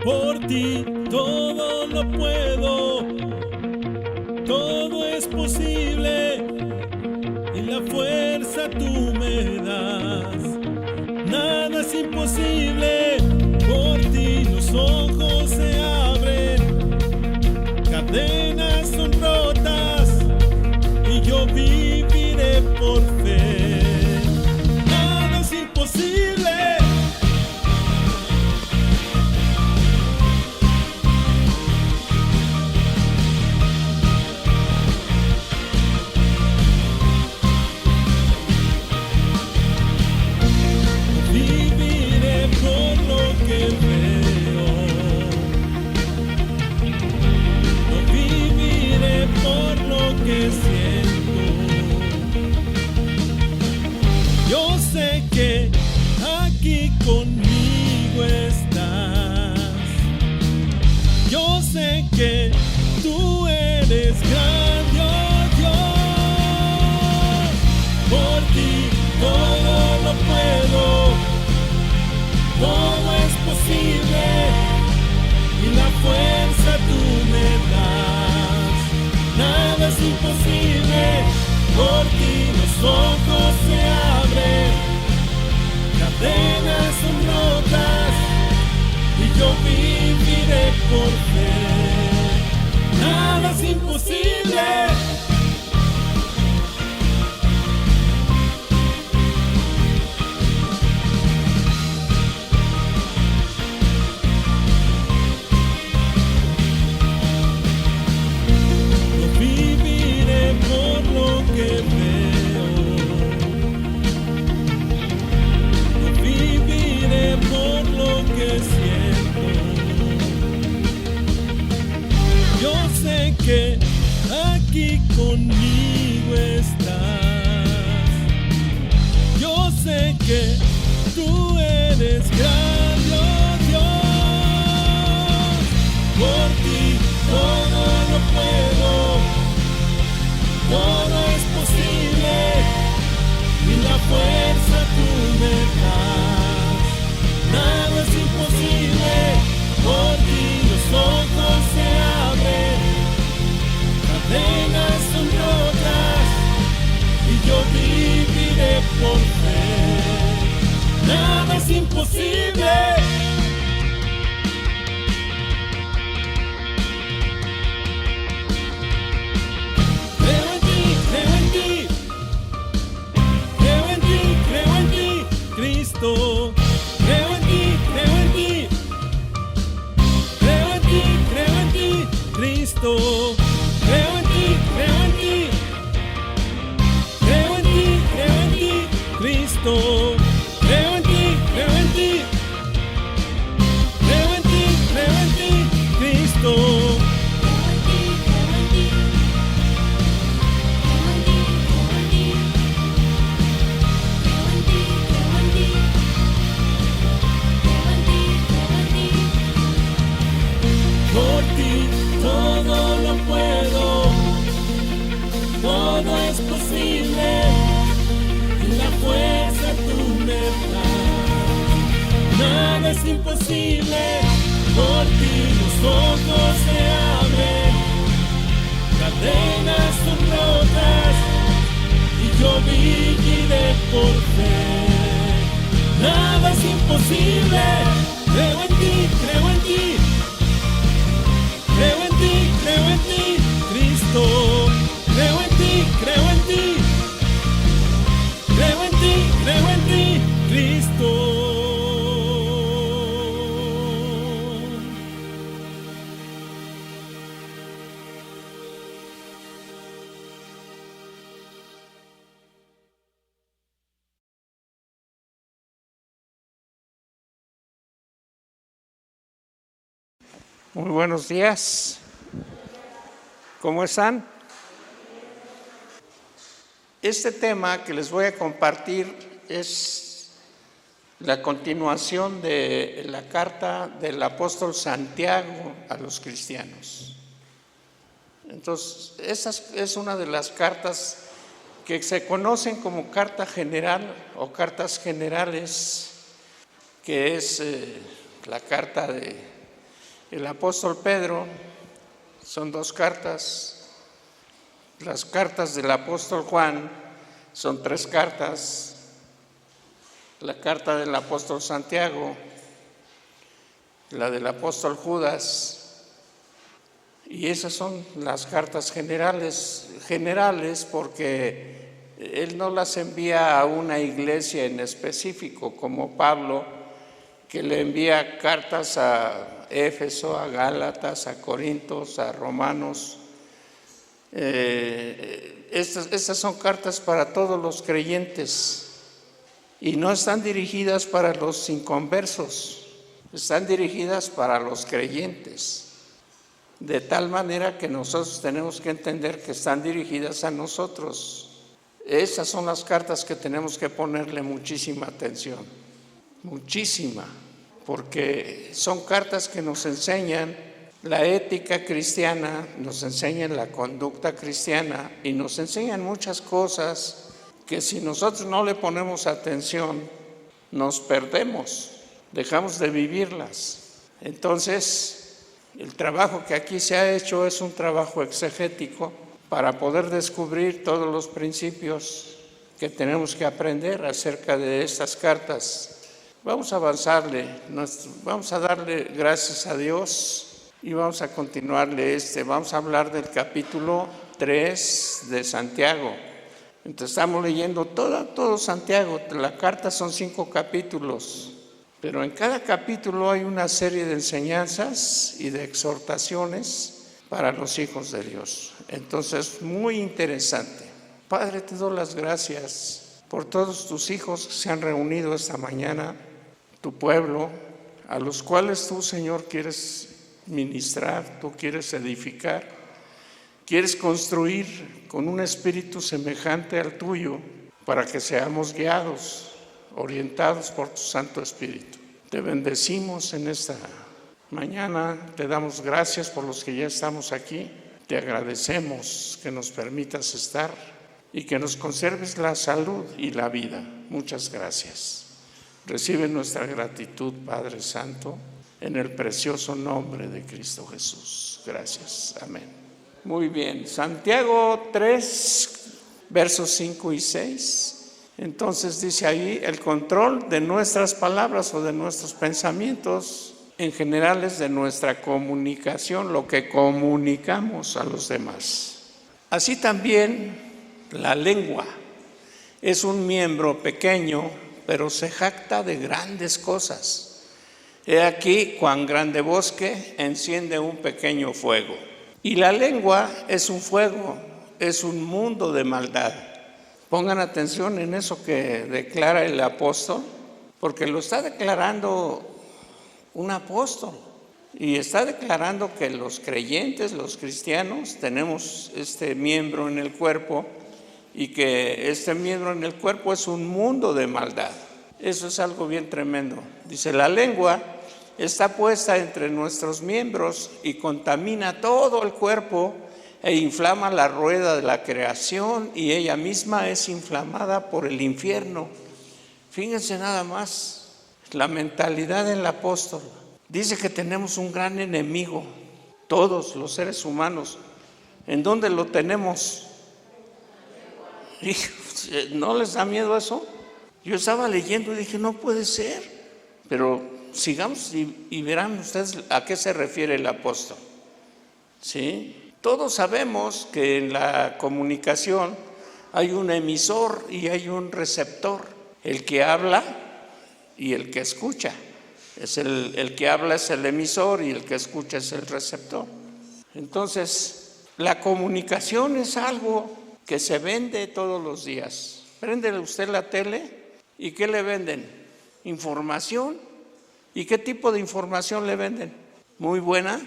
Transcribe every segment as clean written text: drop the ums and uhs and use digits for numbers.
Por ti todo lo puedo, todo es posible y la fuerza tú me das. Nada es imposible, por ti los ojos se abren, cadenas son rotas y yo viviré por fe. Nada es imposible. Viviré por lo que veo, no viviré por lo que siento. Yo sé que aquí conmigo estás. Yo sé que tú eres grande, oh Dios. Por ti todo lo puedo, todo es posible y la fuerza tú me das. Nada es imposible, por ti los ojos se abren, cadenas son rotas y yo viviré por fe. Nada es imposible. No viviré por lo que veo, no viviré por lo que siento. Yo sé que aquí conmigo estás. Yo sé que tú eres grande, oh Dios. Por ti todo lo puedo, todo es posible y la fuerza tú me das. Nada es imposible, por ti los ojos se abren, cadenas son rotas y yo viviré por fe. Nada es imposible. Creo en ti, creo en ti, creo en ti, creo en ti, Cristo. Creo en ti, creo en ti, creo en ti, creo en ti, Cristo. Creo en ti, creo en ti, creo en ti, creo en ti, Cristo. Creo en ti, creo en ti, creo en ti, creo en ti, Cristo. Por ti todo lo puedo, todo es posible y la fuerza tú me das. Nada es imposible, por ti los ojos se abren, cadenas son rotas y yo viviré por fe. Nada es imposible, creo en ti, creo en ti. Creo en ti, creo en ti, Cristo. Creo en ti, creo en ti. Creo en ti, creo en ti, Cristo. Muy buenos días. ¿Cómo están? Este tema que les voy a compartir es la continuación de la carta del apóstol Santiago a los cristianos. Entonces, esa es una de las cartas que se conocen como carta general o cartas generales, que es la carta de El apóstol Pedro son 2 cartas. Las cartas del apóstol Juan son 3 cartas. La carta del apóstol Santiago, la del apóstol Judas, y esas son las cartas generales porque él no las envía a una iglesia en específico, como Pablo, que le envía cartas a Éfeso, a Gálatas, a Corintios, a Romanos. Estas son cartas para todos los creyentes y no están dirigidas para los inconversos, están dirigidas para los creyentes. De tal manera que nosotros tenemos que entender que están dirigidas a nosotros. Esas son las cartas que tenemos que ponerle muchísima atención, muchísima, porque son cartas que nos enseñan la ética cristiana, nos enseñan la conducta cristiana y nos enseñan muchas cosas que si nosotros no le ponemos atención, nos perdemos, dejamos de vivirlas. Entonces, el trabajo que aquí se ha hecho es un trabajo exegético para poder descubrir todos los principios que tenemos que aprender acerca de estas cartas. Vamos a avanzarle, vamos a darle gracias a Dios y vamos a continuarle vamos a hablar del capítulo 3 de Santiago. Entonces estamos leyendo todo Santiago, la carta son 5 capítulos. Pero en cada capítulo hay una serie de enseñanzas y de exhortaciones para los hijos de Dios. Entonces, muy interesante. Padre, te doy las gracias por todos tus hijos que se han reunido esta mañana, tu pueblo, a los cuales tú, Señor, quieres ministrar, tú quieres edificar, quieres construir con un espíritu semejante al tuyo para que seamos guiados, orientados por tu Santo Espíritu. Te bendecimos en esta mañana, te damos gracias por los que ya estamos aquí, te agradecemos que nos permitas estar y que nos conserves la salud y la vida. Muchas gracias. Recibe nuestra gratitud, Padre Santo, en el precioso nombre de Cristo Jesús. Gracias. Amén. Muy bien, Santiago 3, versos 5 y 6. Entonces dice ahí, el control de nuestras palabras o de nuestros pensamientos en general es de nuestra comunicación, lo que comunicamos a los demás. Así también la lengua es un miembro pequeño, pero se jacta de grandes cosas. He aquí cuán grande bosque enciende un pequeño fuego. Y la lengua es un fuego, es un mundo de maldad. Pongan atención en eso que declara el apóstol, porque lo está declarando un apóstol y está declarando que los creyentes, los cristianos, tenemos este miembro en el cuerpo y que este miembro en el cuerpo es un mundo de maldad. Eso es algo bien tremendo. Dice, la lengua está puesta entre nuestros miembros y contamina todo el cuerpo e inflama la rueda de la creación y ella misma es inflamada por el infierno. Fíjense nada más la mentalidad del apóstol. Dice que tenemos un gran enemigo, todos los seres humanos. ¿En dónde lo tenemos? ¿No les da miedo eso? Yo estaba leyendo y dije, no puede ser. Pero sigamos y verán ustedes a qué se refiere el apóstol. ¿Sí? Todos sabemos que en la comunicación hay un emisor y hay un receptor. El que habla y el que escucha. El que habla es el emisor y el que escucha es el receptor. Entonces, la comunicación es algo que se vende todos los días. Prende usted la tele y ¿qué le venden? Información. ¿Y qué tipo de información le venden? Muy buena.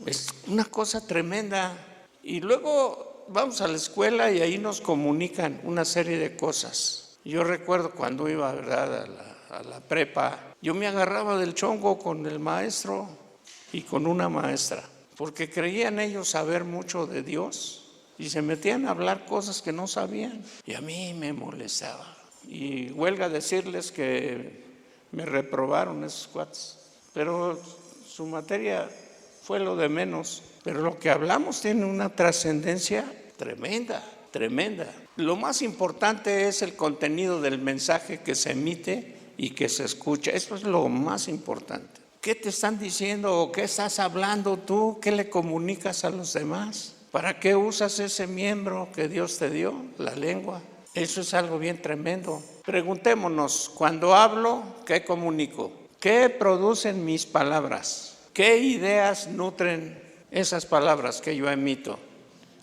Es una cosa tremenda. Y luego vamos a la escuela y ahí nos comunican una serie de cosas. Yo recuerdo cuando iba, ¿verdad?, a la prepa, yo me agarraba del chongo con el maestro y con una maestra, porque creían ellos saber mucho de Dios y se metían a hablar cosas que no sabían. Y a mí me molestaba. Y huelga decirles que me reprobaron esos cuates. Pero su materia fue lo de menos. Pero lo que hablamos tiene una trascendencia tremenda, tremenda. Lo más importante es el contenido del mensaje que se emite y que se escucha. Eso es lo más importante. ¿Qué te están diciendo o qué estás hablando tú? ¿Qué le comunicas a los demás? ¿Para qué usas ese miembro que Dios te dio, la lengua? Eso es algo bien tremendo. Preguntémonos, cuando hablo, ¿qué comunico? ¿Qué producen mis palabras? ¿Qué ideas nutren esas palabras que yo emito?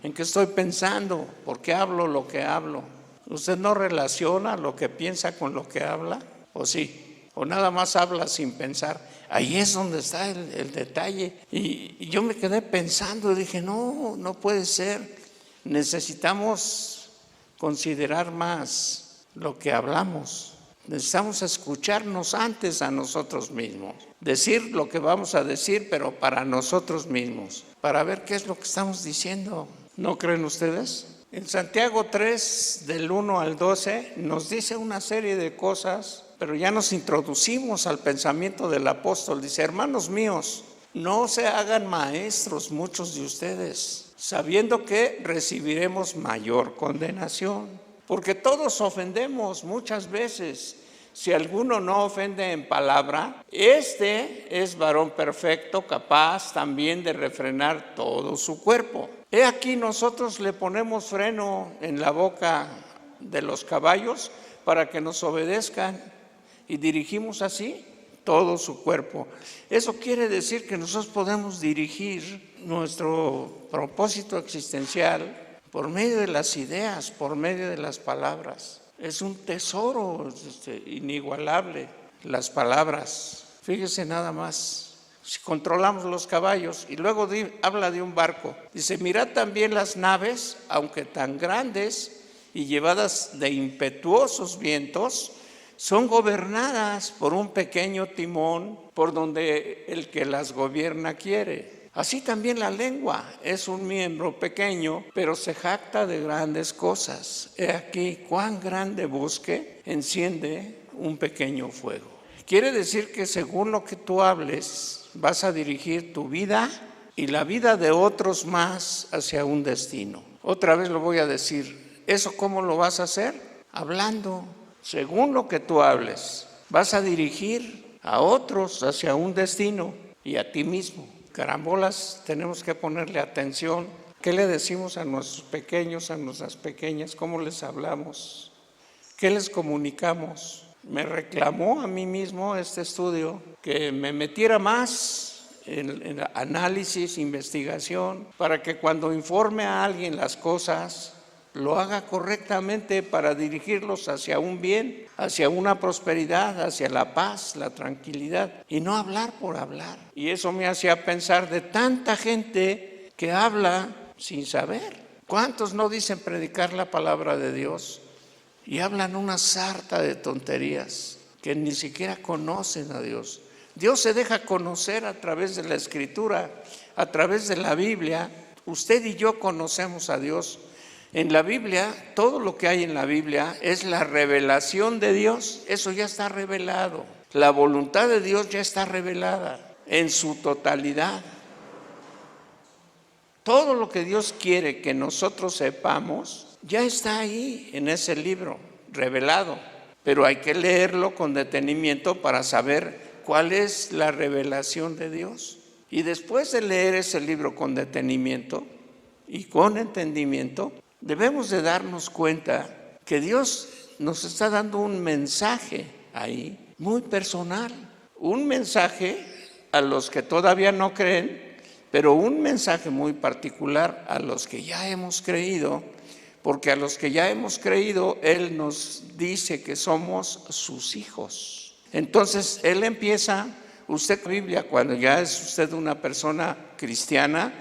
¿En qué estoy pensando? ¿Por qué hablo lo que hablo? ¿Usted no relaciona lo que piensa con lo que habla? ¿O sí? ¿O nada más habla sin pensar? Ahí es donde está el detalle. Y yo me quedé pensando y dije, no puede ser. Necesitamos considerar más lo que hablamos. Necesitamos escucharnos antes a nosotros mismos. Decir lo que vamos a decir, pero para nosotros mismos. Para ver qué es lo que estamos diciendo. ¿No creen ustedes? En Santiago 3, del 1 al 12, nos dice una serie de cosas, pero ya nos introducimos al pensamiento del apóstol. Dice, hermanos míos, no se hagan maestros muchos de ustedes, sabiendo que recibiremos mayor condenación. Porque todos ofendemos muchas veces. Si alguno no ofende en palabra, este es varón perfecto, capaz también de refrenar todo su cuerpo. He aquí nosotros le ponemos freno en la boca de los caballos para que nos obedezcan y dirigimos así todo su cuerpo. Eso quiere decir que nosotros podemos dirigir nuestro propósito existencial por medio de las ideas, por medio de las palabras. Es un tesoro inigualable, las palabras. Fíjese nada más. Si controlamos los caballos, y luego habla de un barco, dice, mirad también las naves, aunque tan grandes y llevadas de impetuosos vientos, son gobernadas por un pequeño timón, por donde el que las gobierna quiere. Así también la lengua es un miembro pequeño, pero se jacta de grandes cosas. He aquí cuán grande bosque enciende un pequeño fuego. Quiere decir que según lo que tú hables, vas a dirigir tu vida y la vida de otros más hacia un destino. Otra vez lo voy a decir. ¿Eso cómo lo vas a hacer? Hablando. Según lo que tú hables, vas a dirigir a otros hacia un destino y a ti mismo. Carambolas, tenemos que ponerle atención. ¿Qué le decimos a nuestros pequeños, a nuestras pequeñas? ¿Cómo les hablamos? ¿Qué les comunicamos? Me reclamó a mí mismo este estudio que me metiera más en análisis, investigación, para que cuando informe a alguien las cosas, lo haga correctamente para dirigirlos hacia un bien, hacia una prosperidad, hacia la paz, la tranquilidad, y no hablar por hablar. Y eso me hacía pensar de tanta gente que habla sin saber. ¿Cuántos no dicen predicar la palabra de Dios y hablan una sarta de tonterías que ni siquiera conocen a Dios? Dios se deja conocer a través de la Escritura, a través de la Biblia. Usted y yo conocemos a Dios. En la Biblia, todo lo que hay en la Biblia es la revelación de Dios. Eso ya está revelado. La voluntad de Dios ya está revelada en su totalidad. Todo lo que Dios quiere que nosotros sepamos ya está ahí en ese libro revelado. Pero hay que leerlo con detenimiento para saber cuál es la revelación de Dios. Y después de leer ese libro con detenimiento y con entendimiento, debemos de darnos cuenta que Dios nos está dando un mensaje ahí muy personal, un mensaje a los que todavía no creen, pero un mensaje muy particular a los que ya hemos creído, porque a los que ya hemos creído, Él nos dice que somos sus hijos. Entonces, Él empieza, usted la Biblia, cuando ya es usted una persona cristiana,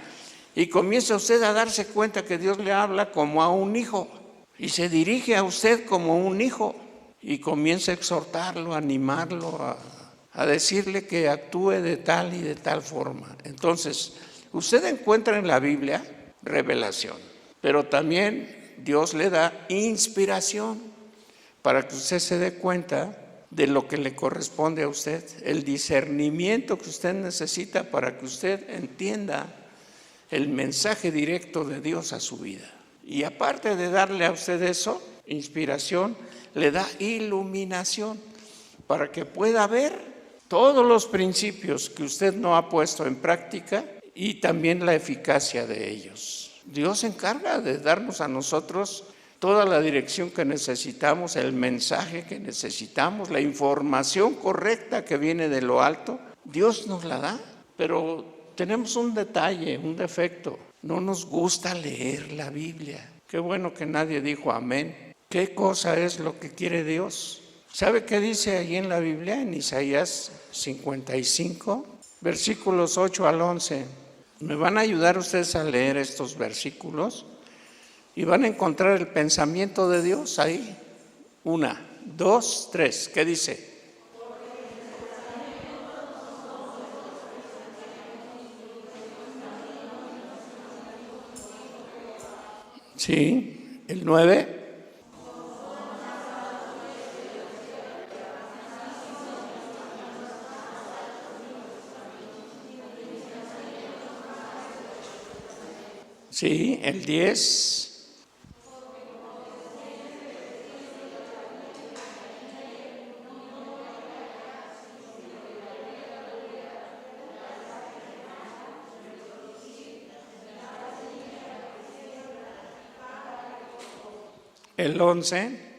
y comienza usted a darse cuenta que Dios le habla como a un hijo y se dirige a usted como un hijo y comienza a exhortarlo, a animarlo, a decirle que actúe de tal y de tal forma. Entonces, usted encuentra en la Biblia revelación, pero también Dios le da inspiración para que usted se dé cuenta de lo que le corresponde a usted, el discernimiento que usted necesita para que usted entienda el mensaje directo de Dios a su vida. Y aparte de darle a usted eso, inspiración, le da iluminación para que pueda ver todos los principios que usted no ha puesto en práctica y también la eficacia de ellos. Dios se encarga de darnos a nosotros toda la dirección que necesitamos, el mensaje que necesitamos, la información correcta que viene de lo alto. Dios nos la da, pero tenemos un detalle, un defecto. No nos gusta leer la Biblia. Qué bueno que nadie dijo amén. ¿Qué cosa es lo que quiere Dios? ¿Sabe qué dice ahí en la Biblia? En Isaías 55, versículos 8 al 11. ¿Me van a ayudar ustedes a leer estos versículos? Y van a encontrar el pensamiento de Dios ahí. 1, 2, 3. ¿Qué dice? Sí, el 9. Sí, el 10. El 11.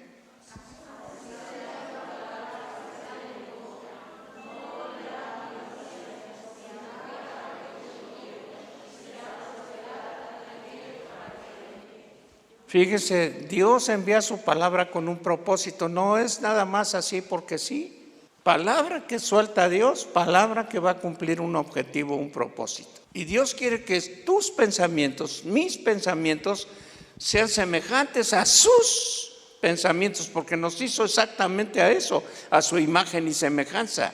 Fíjese, Dios envía su palabra con un propósito, no es nada más así porque sí. Palabra que suelta Dios, palabra que va a cumplir un objetivo, un propósito. Y Dios quiere que tus pensamientos, mis pensamientos, sean semejantes a sus pensamientos, porque nos hizo exactamente a eso, a su imagen y semejanza.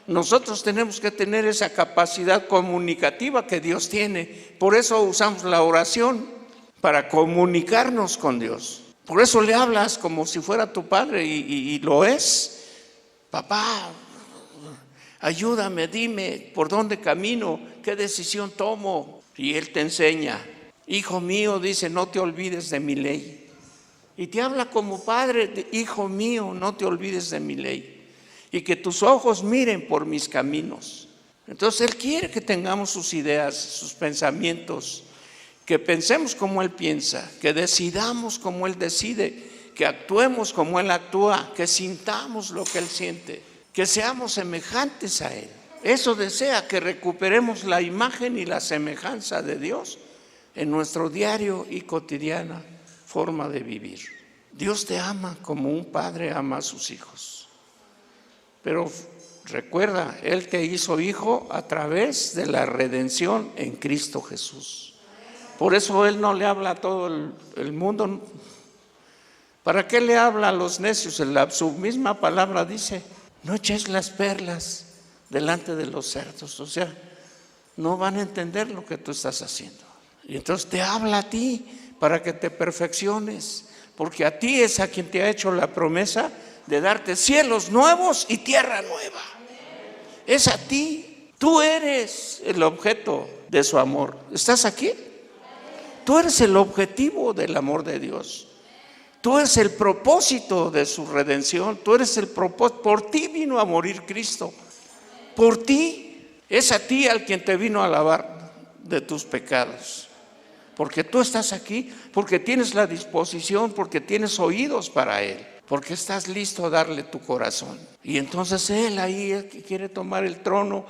Nosotros tenemos que tener esa capacidad comunicativa que Dios tiene. Por eso usamos la oración, para comunicarnos con Dios. Por eso le hablas como si fuera tu padre y lo es. Papá, ayúdame, dime por dónde camino, qué decisión tomo. Y Él te enseña. Hijo mío, dice, no te olvides de mi ley. Y te habla como padre, hijo mío, no te olvides de mi ley. Y que tus ojos miren por mis caminos. Entonces Él quiere que tengamos sus ideas, sus pensamientos, que pensemos como Él piensa, que decidamos como Él decide, que actuemos como Él actúa, que sintamos lo que Él siente, que seamos semejantes a Él. Eso desea, que recuperemos la imagen y la semejanza de Dios en nuestro diario y cotidiana forma de vivir. Dios te ama como un padre ama a sus hijos. Pero recuerda, Él te hizo hijo a través de la redención en Cristo Jesús. Por eso Él no le habla a todo el mundo. ¿Para qué le habla a los necios? Su misma palabra dice, no eches las perlas delante de los cerdos. O sea, no van a entender lo que tú estás haciendo. Y entonces te habla a ti para que te perfecciones, porque a ti es a quien te ha hecho la promesa de darte cielos nuevos y tierra nueva. Es a ti. Tú eres el objeto de su amor. ¿Estás aquí? Tú eres el objetivo del amor de Dios. Tú eres el propósito de su redención. Tú eres el propósito. Por ti vino a morir Cristo. Por ti. Es a ti al quien te vino a lavar de tus pecados. Porque tú estás aquí, porque tienes la disposición, porque tienes oídos para Él, porque estás listo a darle tu corazón. Y entonces Él ahí que quiere tomar el trono.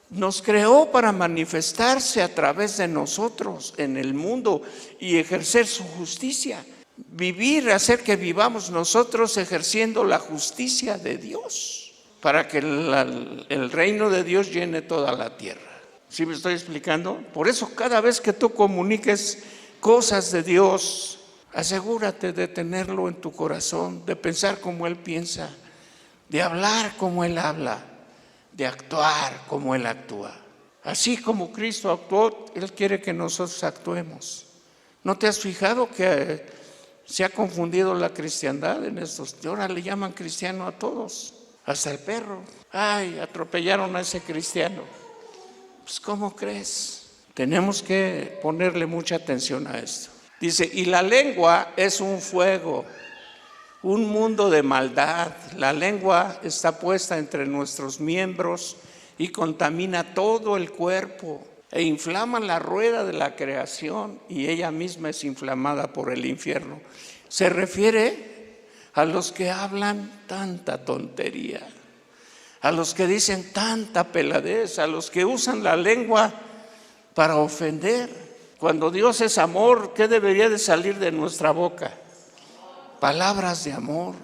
Nos creó para manifestarse a través de nosotros en el mundo y ejercer su justicia. Vivir, hacer que vivamos nosotros ejerciendo la justicia de Dios, para que el reino de Dios llene toda la tierra. ¿Sí me estoy explicando? Por eso cada vez que tú comuniques cosas de Dios, asegúrate de tenerlo en tu corazón, de pensar como Él piensa, de hablar como Él habla, de actuar como Él actúa. Así como Cristo actuó, Él quiere que nosotros actuemos. ¿No te has fijado que se ha confundido la cristiandad en estos? Ahora le llaman cristiano a todos. Hasta el perro. Ay, atropellaron a ese cristiano. Pues, ¿cómo crees? Tenemos que ponerle mucha atención a esto. Dice, y la lengua es un fuego, un mundo de maldad. La lengua está puesta entre nuestros miembros y contamina todo el cuerpo e inflama la rueda de la creación, y ella misma es inflamada por el infierno. Se refiere a los que hablan tanta tontería, a los que dicen tanta peladez, a los que usan la lengua para ofender. Cuando Dios es amor, ¿qué debería de salir de nuestra boca? Palabras de amor.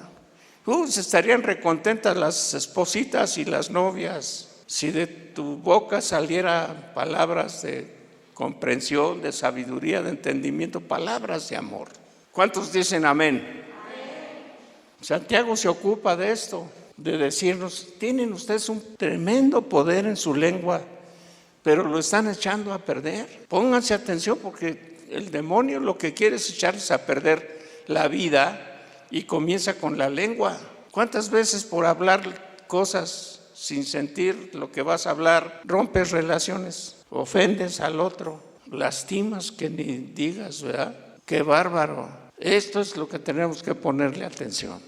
Se estarían recontentas las espositas y las novias si de tu boca saliera palabras de comprensión, de sabiduría, de entendimiento, palabras de amor. ¿Cuántos dicen amén? Santiago se ocupa de esto, de decirnos, tienen ustedes un tremendo poder en su lengua, pero lo están echando a perder. Pónganse atención, porque el demonio lo que quiere es echarles a perder la vida, y comienza con la lengua. ¿Cuántas veces por hablar cosas sin sentir lo que vas a hablar rompes relaciones, ofendes al otro, lastimas que ni digas, ¿verdad? ¡Qué bárbaro! Esto es lo que tenemos que ponerle atención.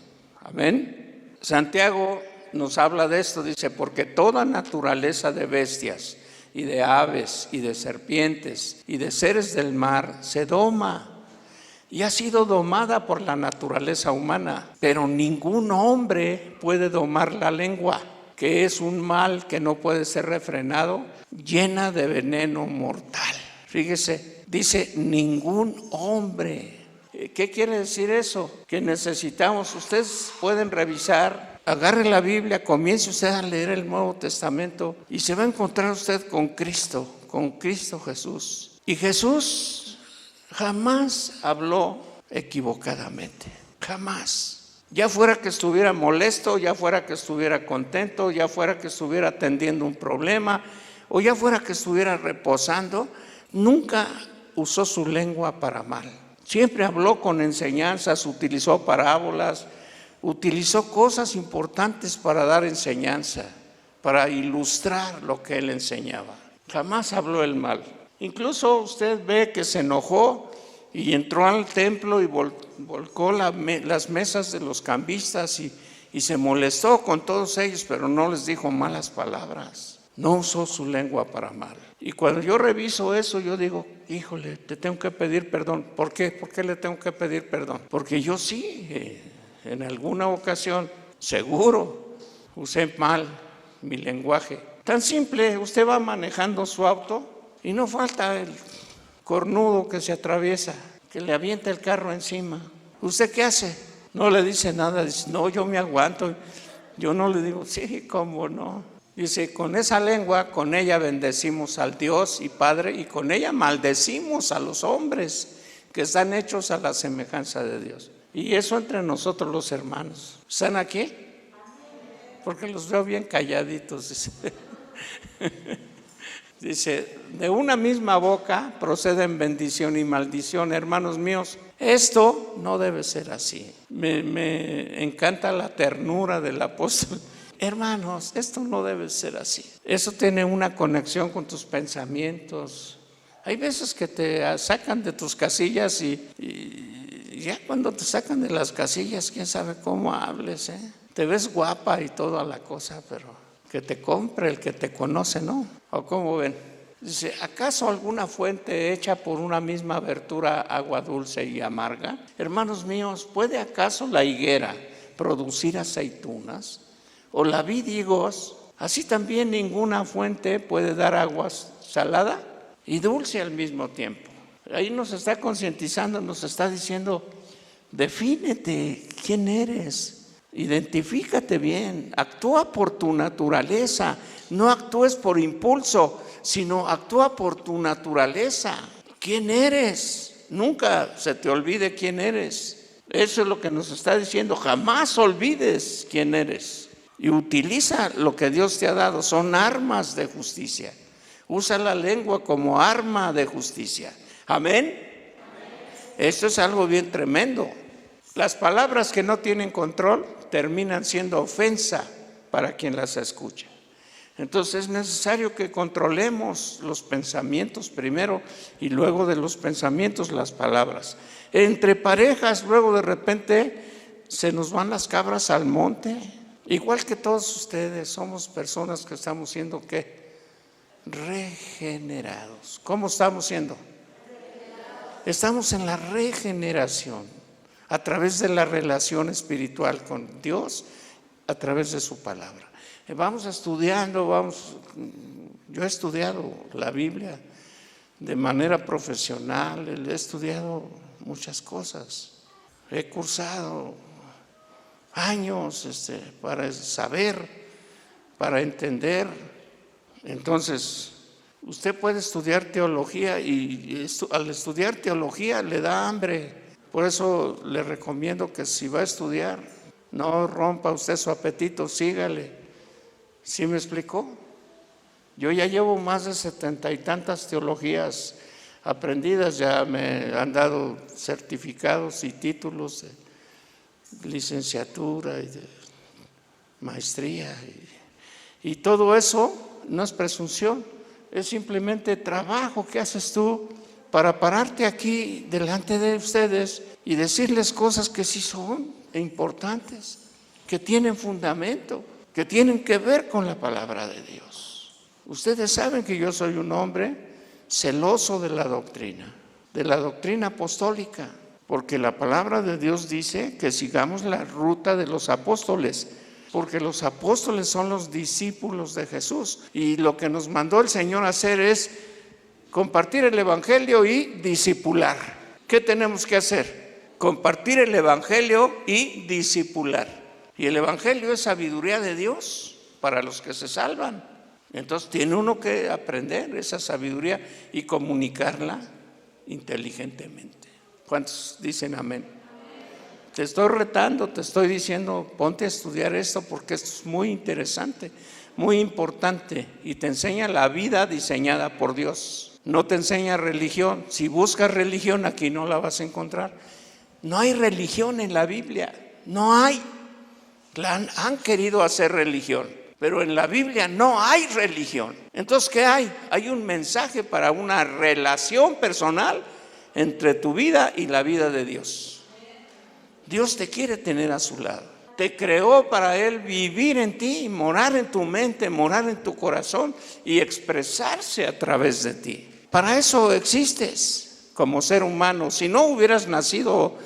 Amén. Santiago nos habla de esto, dice, porque toda naturaleza de bestias y de aves y de serpientes y de seres del mar se doma y ha sido domada por la naturaleza humana, pero ningún hombre puede domar la lengua, que es un mal que no puede ser refrenado, llena de veneno mortal. Fíjese, dice ningún hombre. ¿Qué quiere decir eso? Que necesitamos, ustedes pueden revisar, agarre la Biblia, comience usted a leer el Nuevo Testamento y se va a encontrar usted con Cristo Jesús. Y Jesús jamás habló equivocadamente, jamás. Ya fuera que estuviera molesto, ya fuera que estuviera contento, ya fuera que estuviera atendiendo un problema, o ya fuera que estuviera reposando, nunca usó su lengua para mal. Siempre habló con enseñanzas, utilizó parábolas, utilizó cosas importantes para dar enseñanza, para ilustrar lo que él enseñaba. Jamás habló el mal. Incluso usted ve que se enojó y entró al templo y volcó las mesas de los cambistas y se molestó con todos ellos, pero no les dijo malas palabras. No usó su lengua para mal. Y cuando yo reviso eso, yo digo, híjole, te tengo que pedir perdón. ¿Por qué? ¿Por qué le tengo que pedir perdón? Porque yo sí, en alguna ocasión, seguro, usé mal mi lenguaje. Tan simple, usted va manejando su auto y no falta el cornudo que se atraviesa, que le avienta el carro encima. ¿Usted qué hace? No le dice nada, dice, no, yo me aguanto. Yo no le digo, sí, cómo no. Dice, con esa lengua, con ella bendecimos al Dios y Padre, y con ella maldecimos a los hombres que están hechos a la semejanza de Dios. Y eso entre nosotros los hermanos. ¿Están aquí? Porque los veo bien calladitos, dice. Dice, de una misma boca proceden bendición y maldición. Hermanos míos, esto no debe ser así. Me encanta la ternura del apóstol. Hermanos, esto no debe ser así. Eso tiene una conexión con tus pensamientos. Hay veces que te sacan de tus casillas y ya cuando te sacan de las casillas, quién sabe cómo hables, ¿eh? Te ves guapa y toda la cosa, pero que te compre el que te conoce, ¿no? ¿O cómo ven? Dice, ¿acaso alguna fuente hecha por una misma abertura agua dulce y amarga? Hermanos míos, ¿puede acaso la higuera producir aceitunas? ¿O la vid higos? Así también ninguna fuente puede dar agua salada y dulce al mismo tiempo. Ahí nos está concientizando, nos está diciendo, defínete, ¿quién eres? Identifícate bien, actúa por tu naturaleza, no actúes por impulso, sino actúa por tu naturaleza. ¿Quién eres? Nunca se te olvide quién eres. Eso es lo que nos está diciendo, jamás olvides quién eres. Y utiliza lo que Dios te ha dado, son armas de justicia. Usa la lengua como arma de justicia. ¿Amén? Esto es algo bien tremendo. Las palabras que no tienen control terminan siendo ofensa para quien las escucha. Entonces es necesario que controlemos los pensamientos primero y luego de los pensamientos las palabras. Entre parejas luego de repente se nos van las cabras al monte. Igual que todos ustedes somos personas que estamos siendo ¿qué? Regenerados. ¿Cómo estamos siendo? Estamos en la regeneración a través de la relación espiritual con Dios, a través de su palabra. Vamos estudiando, yo he estudiado la Biblia de manera profesional, he estudiado muchas cosas, he cursado años para saber, para entender. Entonces, usted puede estudiar teología y al estudiar teología le da hambre. Por eso le recomiendo que si va a estudiar, no rompa usted su apetito, sígale. ¿Sí me explicó? Yo ya llevo más de 70 y tantas teologías aprendidas, ya me han dado certificados y títulos de licenciatura y de maestría. Y todo eso no es presunción, es simplemente trabajo que haces tú para pararte aquí delante de ustedes y decirles cosas que sí son importantes, que tienen fundamento, que tienen que ver con la palabra de Dios. Ustedes saben que yo soy un hombre celoso de la doctrina apostólica, porque la palabra de Dios dice que sigamos la ruta de los apóstoles, porque los apóstoles son los discípulos de Jesús y lo que nos mandó el Señor a hacer es compartir el evangelio y discipular. ¿Qué tenemos que hacer? Compartir el evangelio y discipular. Y el evangelio es sabiduría de Dios para los que se salvan. Entonces tiene uno que aprender esa sabiduría y comunicarla inteligentemente. ¿Cuántos dicen amén? Te estoy retando, te estoy diciendo, ponte a estudiar esto porque esto es muy interesante, muy importante y te enseña la vida diseñada por Dios. No te enseña religión. Si buscas religión, aquí no la vas a encontrar. No hay religión en la Biblia, no hay. Han querido hacer religión, pero en la Biblia no hay religión. Entonces, ¿qué hay? Hay un mensaje para una relación personal entre tu vida y la vida de Dios. Dios te quiere tener a su lado. Te creó para Él vivir en ti, morar en tu mente, morar en tu corazón y expresarse a través de ti. Para eso existes como ser humano. Si no hubieras nacido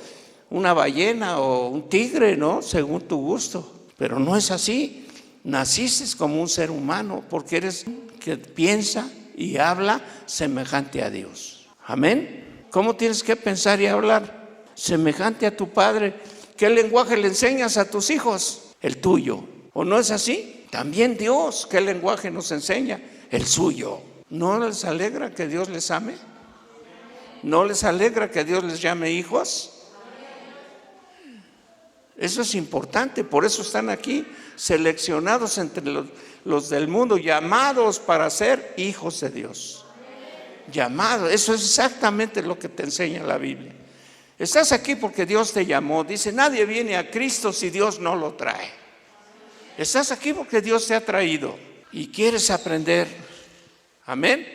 una ballena o un tigre, ¿no? Según tu gusto. Pero no es así. Naciste como un ser humano porque eres que piensa y habla semejante a Dios. Amén. ¿Cómo tienes que pensar y hablar? Semejante a tu Padre. ¿Qué lenguaje le enseñas a tus hijos? El tuyo. ¿O no es así? También Dios, ¿qué lenguaje nos enseña? El suyo. ¿No les alegra que Dios les ame? ¿No les alegra que Dios les llame hijos? Eso es importante, por eso están aquí, seleccionados entre los del mundo, llamados para ser hijos de Dios. Llamados, eso es exactamente lo que te enseña la Biblia. Estás aquí porque Dios te llamó. Dice, nadie viene a Cristo si Dios no lo trae. Estás aquí porque Dios te ha traído y quieres aprender. Amén.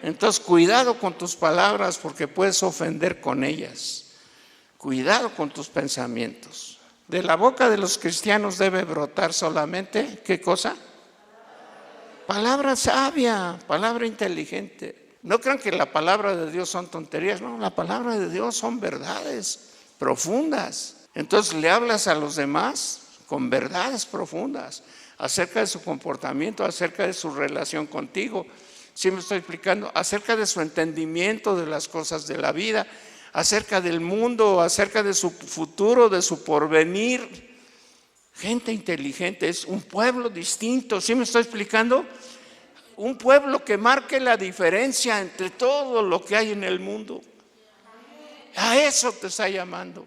Entonces, cuidado con tus palabras porque puedes ofender con ellas. Cuidado con tus pensamientos. De la boca de los cristianos debe brotar solamente, ¿qué cosa? Palabra sabia, palabra inteligente. No crean que la palabra de Dios son tonterías, no, la palabra de Dios son verdades profundas. Entonces le hablas a los demás con verdades profundas acerca de su comportamiento, acerca de su relación contigo. ¿Sí me estoy explicando? Acerca de su entendimiento de las cosas de la vida, acerca del mundo, acerca de su futuro, de su porvenir. Gente inteligente, es un pueblo distinto. ¿Sí me estoy explicando? Un pueblo que marque la diferencia entre todo lo que hay en el mundo. A eso te está llamando.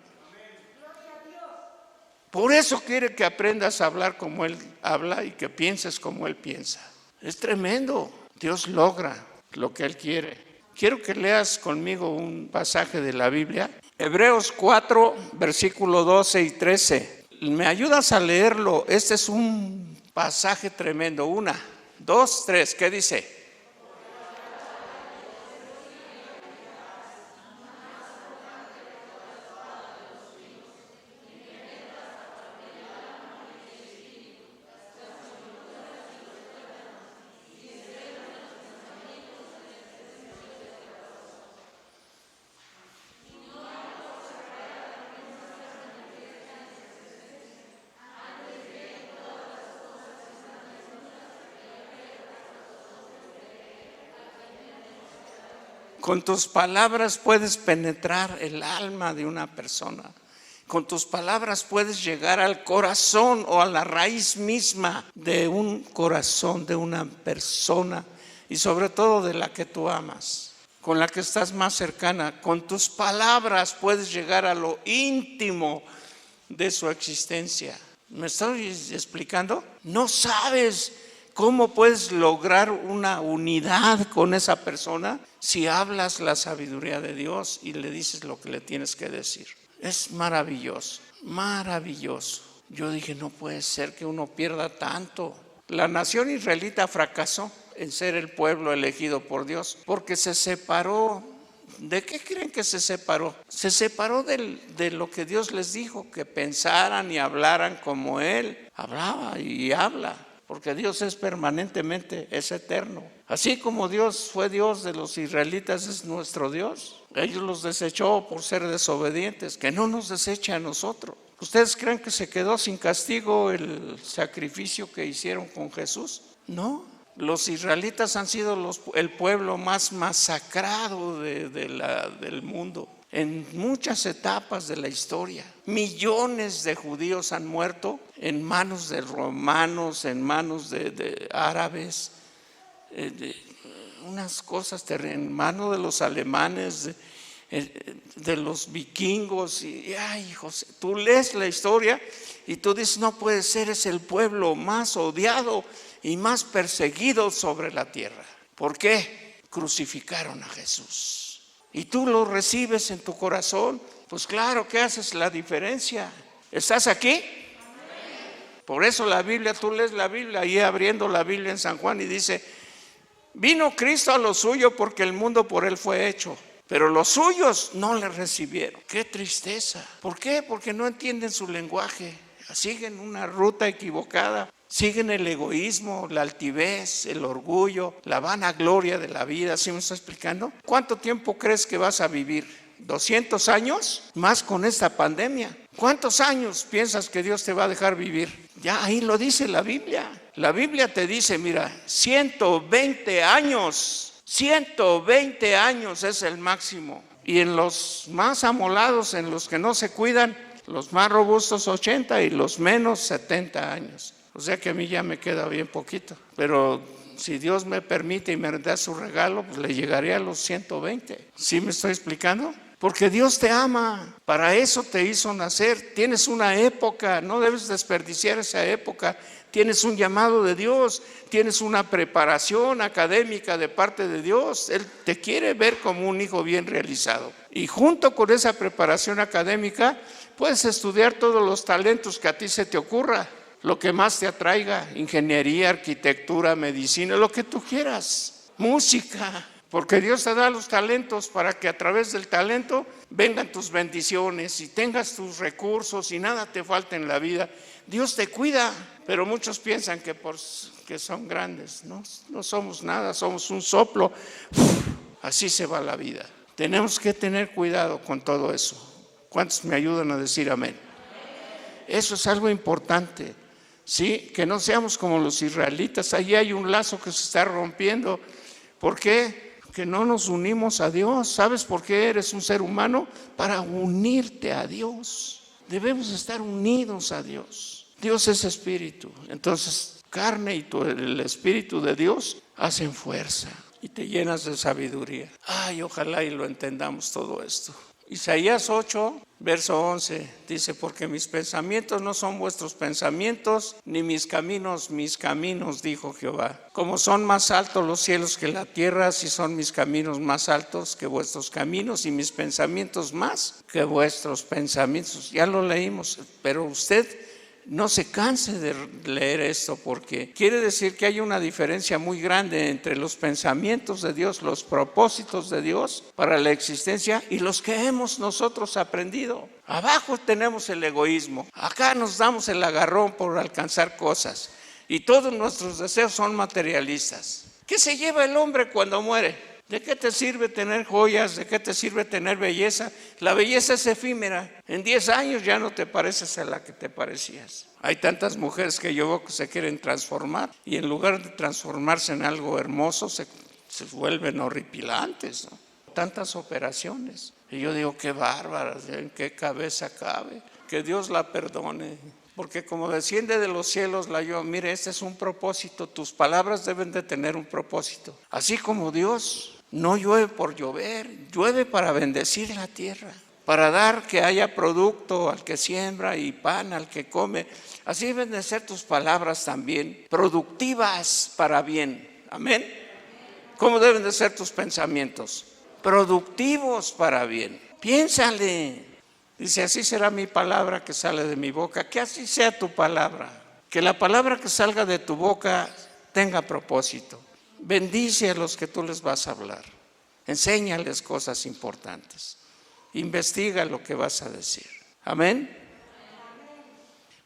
Por eso quiere que aprendas a hablar como Él habla y que pienses como Él piensa. Es tremendo. Dios logra lo que Él quiere. Quiero que leas conmigo un pasaje de la Biblia. Hebreos 4, versículo 12 y 13. ¿Me ayudas a leerlo? Este es un pasaje tremendo. 1, 2, 3, ¿qué dice? Con tus palabras puedes penetrar el alma de una persona. Con tus palabras puedes llegar al corazón o a la raíz misma de un corazón, de una persona, y sobre todo de la que tú amas, con la que estás más cercana. Con tus palabras puedes llegar a lo íntimo de su existencia. ¿Me estoy explicando? No sabes cómo puedes lograr una unidad con esa persona si hablas la sabiduría de Dios y le dices lo que le tienes que decir. Es maravilloso, maravilloso. Yo dije, no puede ser que uno pierda tanto. La nación israelita fracasó en ser el pueblo elegido por Dios porque se separó. ¿De qué creen que se separó? Se separó de lo que Dios les dijo, que pensaran y hablaran como Él hablaba y habla. Porque Dios es permanentemente, es eterno. Así como Dios fue Dios de los israelitas, es nuestro Dios. Ellos los desechó por ser desobedientes, que no nos deseche a nosotros. ¿Ustedes creen que se quedó sin castigo el sacrificio que hicieron con Jesús? No. Los israelitas han sido el pueblo más masacrado del mundo. En muchas etapas de la historia, millones de judíos han muerto en manos de romanos, en manos de árabes, unas cosas terribles, en manos de los alemanes, de los vikingos. Y ay, José, tú lees la historia y tú dices, no puede ser, es el pueblo más odiado y más perseguido sobre la tierra. ¿Por qué? Crucificaron a Jesús. Y tú lo recibes en tu corazón, pues claro que haces la diferencia. ¿Estás aquí? Por eso la Biblia, tú lees la Biblia, ahí abriendo la Biblia en San Juan y dice, vino Cristo a lo suyo porque el mundo por Él fue hecho, pero los suyos no le recibieron. ¡Qué tristeza! ¿Por qué? Porque no entienden su lenguaje, siguen una ruta equivocada. Siguen el egoísmo, la altivez, el orgullo, la vanagloria de la vida. ¿Sí me está explicando? ¿Cuánto tiempo crees que vas a vivir? ¿200 años? Más con esta pandemia. ¿Cuántos años piensas que Dios te va a dejar vivir? Ya ahí lo dice la Biblia. La Biblia te dice, mira, 120 años. 120 años es el máximo. Y en los más amolados, en los que no se cuidan, los más robustos 80 y los menos 70 años. O sea que a mí ya me queda bien poquito, pero si Dios me permite y me da su regalo, pues le llegaré a los 120. ¿Sí me estoy explicando? Porque Dios te ama, para eso te hizo nacer. Tienes una época, no debes desperdiciar esa época. Tienes un llamado de Dios, tienes una preparación académica de parte de Dios. Él te quiere ver como un hijo bien realizado. Y junto con esa preparación académica, puedes estudiar todos los talentos que a ti se te ocurra. Lo que más te atraiga, ingeniería, arquitectura, medicina, lo que tú quieras, música, porque Dios te da los talentos para que a través del talento vengan tus bendiciones y tengas tus recursos y nada te falte en la vida. Dios te cuida, pero muchos piensan que son grandes. No somos nada, somos un soplo. Así se va la vida. Tenemos que tener cuidado con todo eso. ¿Cuántos me ayudan a decir amén? Eso es algo importante. Sí, que no seamos como los israelitas. Ahí hay un lazo que se está rompiendo. ¿Por qué? Que no nos unimos a Dios. ¿Sabes por qué eres un ser humano? Para unirte a Dios. Debemos estar unidos a Dios. Dios es espíritu. Entonces, carne y el espíritu de Dios hacen fuerza y te llenas de sabiduría. Ay, ojalá y lo entendamos todo esto. Isaías 8, verso 11, dice, porque mis pensamientos no son vuestros pensamientos, ni mis caminos, dijo Jehová. Como son más altos los cielos que la tierra, así son mis caminos más altos que vuestros caminos, y mis pensamientos más que vuestros pensamientos. Ya lo leímos, pero usted no se canse de leer esto, porque quiere decir que hay una diferencia muy grande entre los pensamientos de Dios, los propósitos de Dios para la existencia y los que hemos nosotros aprendido. Abajo tenemos el egoísmo, acá nos damos el agarrón por alcanzar cosas y todos nuestros deseos son materialistas. ¿Qué se lleva el hombre cuando muere? ¿De qué te sirve tener joyas? ¿De qué te sirve tener belleza? La belleza es efímera. En 10 años ya no te pareces a la que te parecías. Hay tantas mujeres que yo veo que se quieren transformar y en lugar de transformarse en algo hermoso se vuelven horripilantes, ¿no? Tantas operaciones. Y yo digo, qué bárbaras, ¿en qué cabeza cabe? Que Dios la perdone. Porque como desciende de los cielos la lluvia, mire, este es un propósito, tus palabras deben de tener un propósito. Así como Dios no llueve por llover, llueve para bendecir la tierra, para dar que haya producto al que siembra y pan al que come. Así deben de ser tus palabras también, productivas para bien. Amén. ¿Cómo deben de ser tus pensamientos? Productivos para bien. Piénsale. Dice, así será mi palabra que sale de mi boca. Que así sea tu palabra. Que la palabra que salga de tu boca tenga propósito. Bendice a los que tú les vas a hablar. Enséñales cosas importantes. Investiga lo que vas a decir. Amén.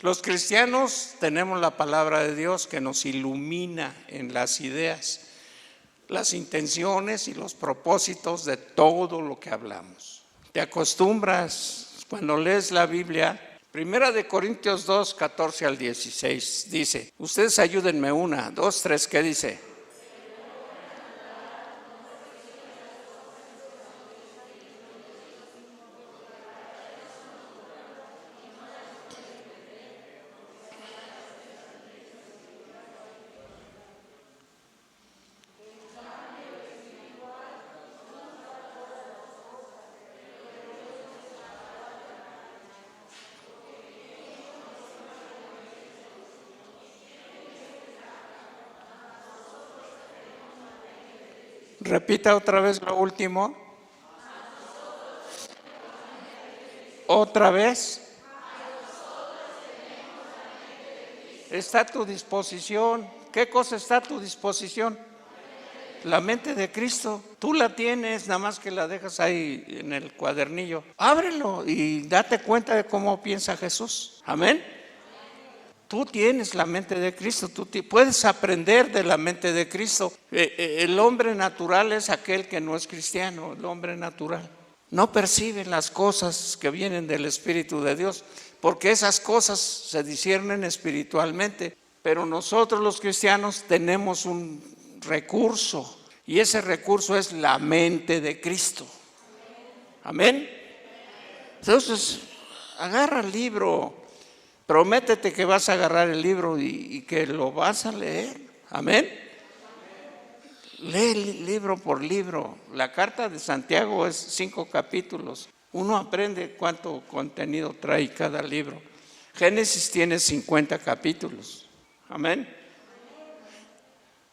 Los cristianos tenemos la palabra de Dios que nos ilumina en las ideas, las intenciones y los propósitos de todo lo que hablamos. Te acostumbras. Cuando lees la Biblia, 1 Corintios 2, 14 al 16, dice, ustedes ayúdenme 1, 2, 3, ¿qué dice? Repita otra vez lo último. Otra vez. Está a tu disposición. ¿Qué cosa está a tu disposición? La mente de Cristo. Tú la tienes, nada más que la dejas ahí en el cuadernillo. Ábrelo y date cuenta de cómo piensa Jesús. Amén. Tú tienes la mente de Cristo, tú puedes aprender de la mente de Cristo. El hombre natural es aquel que no es cristiano, el hombre natural. No percibe las cosas que vienen del Espíritu de Dios, porque esas cosas se disciernen espiritualmente. Pero nosotros los cristianos tenemos un recurso, y ese recurso es la mente de Cristo. Amén. Entonces, agarra el libro. Prométete que vas a agarrar el libro y que lo vas a leer. Amén. Lee libro por libro. La carta de Santiago es 5 capítulos. Uno aprende cuánto contenido trae cada libro. Génesis tiene 50 capítulos. Amén.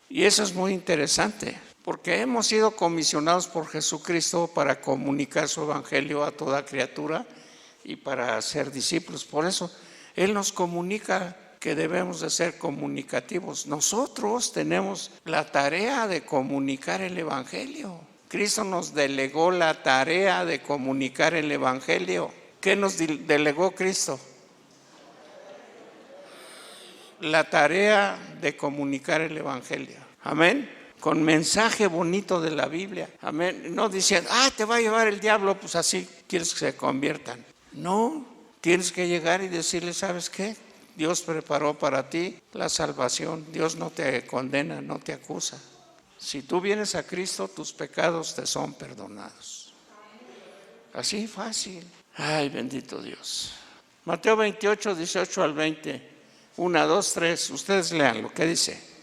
Y eso es muy interesante, porque hemos sido comisionados por Jesucristo para comunicar su evangelio a toda criatura y para ser discípulos. Por eso Él nos comunica que debemos de ser comunicativos. Nosotros tenemos la tarea de comunicar el evangelio. Cristo nos delegó la tarea de comunicar el evangelio. ¿Qué nos delegó Cristo? La tarea de comunicar el evangelio. Amén. Con mensaje bonito de la Biblia. Amén. No diciendo, te va a llevar el diablo, pues así quieres que se conviertan. No. Tienes que llegar y decirle, ¿sabes qué? Dios preparó para ti la salvación. Dios no te condena, no te acusa. Si tú vienes a Cristo, tus pecados te son perdonados. Así fácil. Ay, bendito Dios. Mateo 28, 18 al 20. 1, 2, 3. Ustedes leanlo. ¿Qué dice?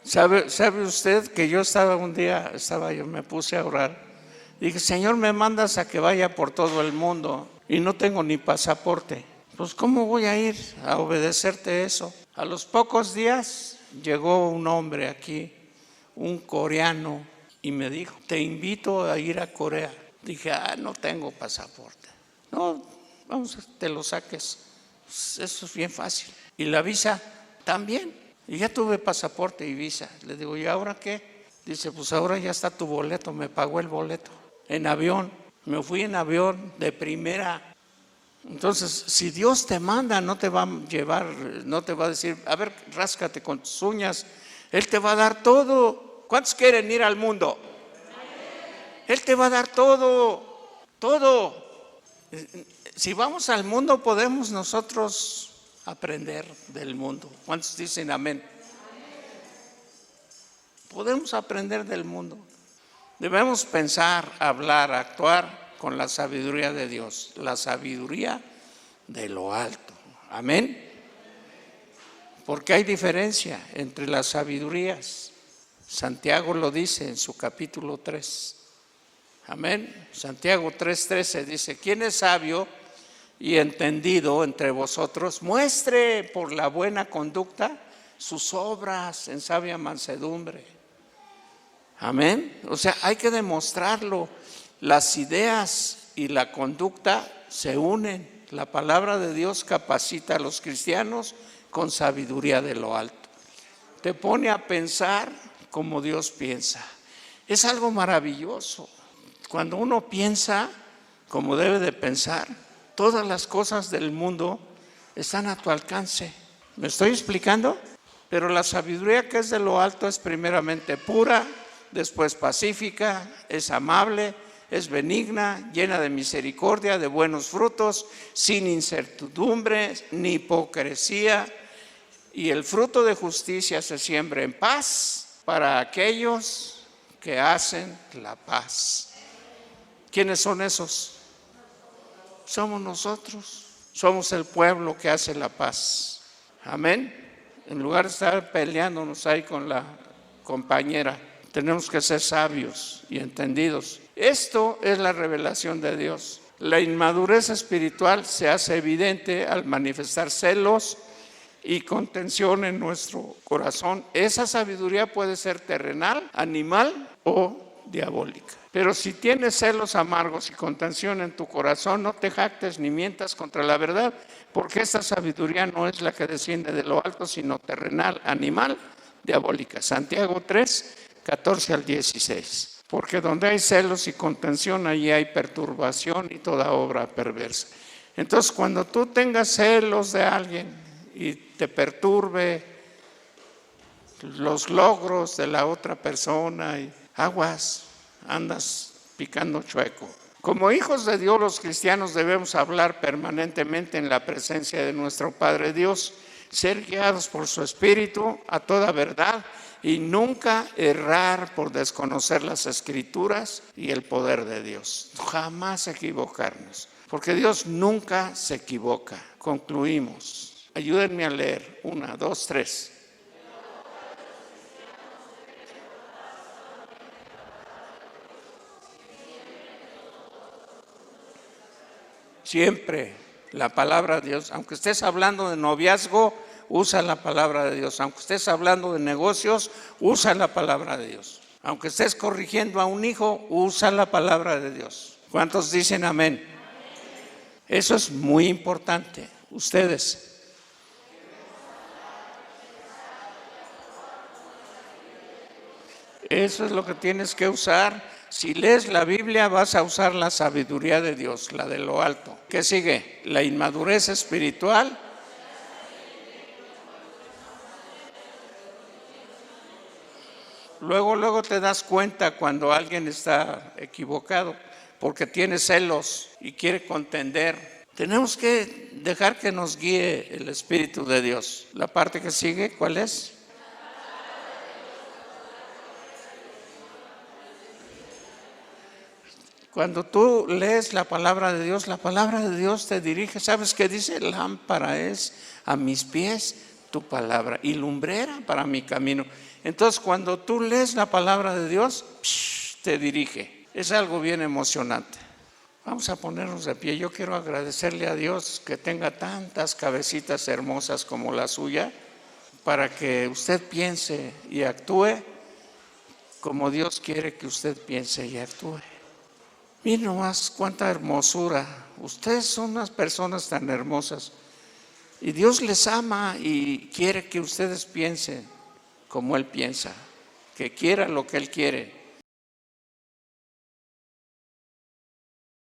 ¿Sabe usted que yo me puse a orar? Dije, Señor, me mandas a que vaya por todo el mundo y no tengo ni pasaporte. Pues, ¿cómo voy a ir a obedecerte eso? A los pocos días llegó un hombre aquí, un coreano, y me dijo, te invito a ir a Corea. Dije, no tengo pasaporte. No, vamos, te lo saques. Eso es bien fácil. Y la visa también. Y ya tuve pasaporte y visa. Le digo, ¿y ahora qué? Dice, pues ahora ya está tu boleto. Me pagó el boleto en avión. Me fui en avión de primera. Entonces, si Dios te manda, no te va a llevar, no te va a decir, a ver, ráscate con tus uñas. Él te va a dar todo. ¿Cuántos quieren ir al mundo? Él te va a dar todo, todo. Si vamos al mundo, podemos nosotros aprender del mundo. ¿Cuántos dicen amén? Podemos aprender del mundo. Debemos pensar, hablar, actuar con la sabiduría de Dios, la sabiduría de lo alto. Amén. Porque hay diferencia entre las sabidurías. Santiago lo dice en su capítulo 3. Amén. Santiago 3:13 dice, ¿quién es sabio y entendido entre vosotros? Muestre por la buena conducta sus obras en sabia mansedumbre. Amén. O sea, hay que demostrarlo. Las ideas y la conducta se unen. La palabra de Dios capacita a los cristianos con sabiduría de lo alto. Te pone a pensar como Dios piensa. Es algo maravilloso. Cuando uno piensa como debe de pensar, todas las cosas del mundo están a tu alcance. ¿Me estoy explicando? Pero la sabiduría que es de lo alto es primeramente pura, después pacífica, es amable, es benigna, llena de misericordia, de buenos frutos, sin incertidumbre ni hipocresía. Y el fruto de justicia se siembra en paz para aquellos que hacen la paz. ¿Quiénes son esos? Somos nosotros. Somos el pueblo que hace la paz. Amén. En lugar de estar peleándonos ahí con la compañera, tenemos que ser sabios y entendidos. Esto es la revelación de Dios. La inmadurez espiritual se hace evidente al manifestar celos y contención en nuestro corazón. Esa sabiduría puede ser terrenal, animal o diabólica. Pero si tienes celos amargos y contención en tu corazón, no te jactes ni mientas contra la verdad, porque esta sabiduría no es la que desciende de lo alto, sino terrenal, animal, diabólica. Santiago 3, 14 al 16. Porque donde hay celos y contención, allí hay perturbación y toda obra perversa. Entonces, cuando tú tengas celos de alguien y te perturbe los logros de la otra persona, y aguas, andas picando chueco. Como hijos de Dios, los cristianos debemos hablar permanentemente en la presencia de nuestro Padre Dios, ser guiados por su Espíritu a toda verdad y nunca errar por desconocer las Escrituras y el poder de Dios. Jamás equivocarnos, porque Dios nunca se equivoca. Concluimos. Ayúdenme a leer. 1, 2, 3. Siempre la palabra de Dios, aunque estés hablando de noviazgo, usa la palabra de Dios. Aunque estés hablando de negocios, usa la palabra de Dios. Aunque estés corrigiendo a un hijo, usa la palabra de Dios. ¿Cuántos dicen amén? Eso es muy importante. Ustedes. Eso es lo que tienes que usar. Si lees la Biblia, vas a usar la sabiduría de Dios, la de lo alto. ¿Qué sigue? La inmadurez espiritual. Luego te das cuenta cuando alguien está equivocado, porque tiene celos y quiere contender. Tenemos que dejar que nos guíe el Espíritu de Dios. La parte que sigue, ¿cuál es? Cuando tú lees la palabra de Dios te dirige. ¿Sabes qué dice? Lámpara es a mis pies tu palabra y lumbrera para mi camino. Entonces, cuando tú lees la palabra de Dios, te dirige. Es algo bien emocionante. Vamos a ponernos de pie. Yo quiero agradecerle a Dios que tenga tantas cabecitas hermosas como la suya, para que usted piense y actúe como Dios quiere que usted piense y actúe. Miren nomás cuánta hermosura. Ustedes son unas personas tan hermosas. Y Dios les ama y quiere que ustedes piensen como Él piensa, que quiera lo que Él quiere.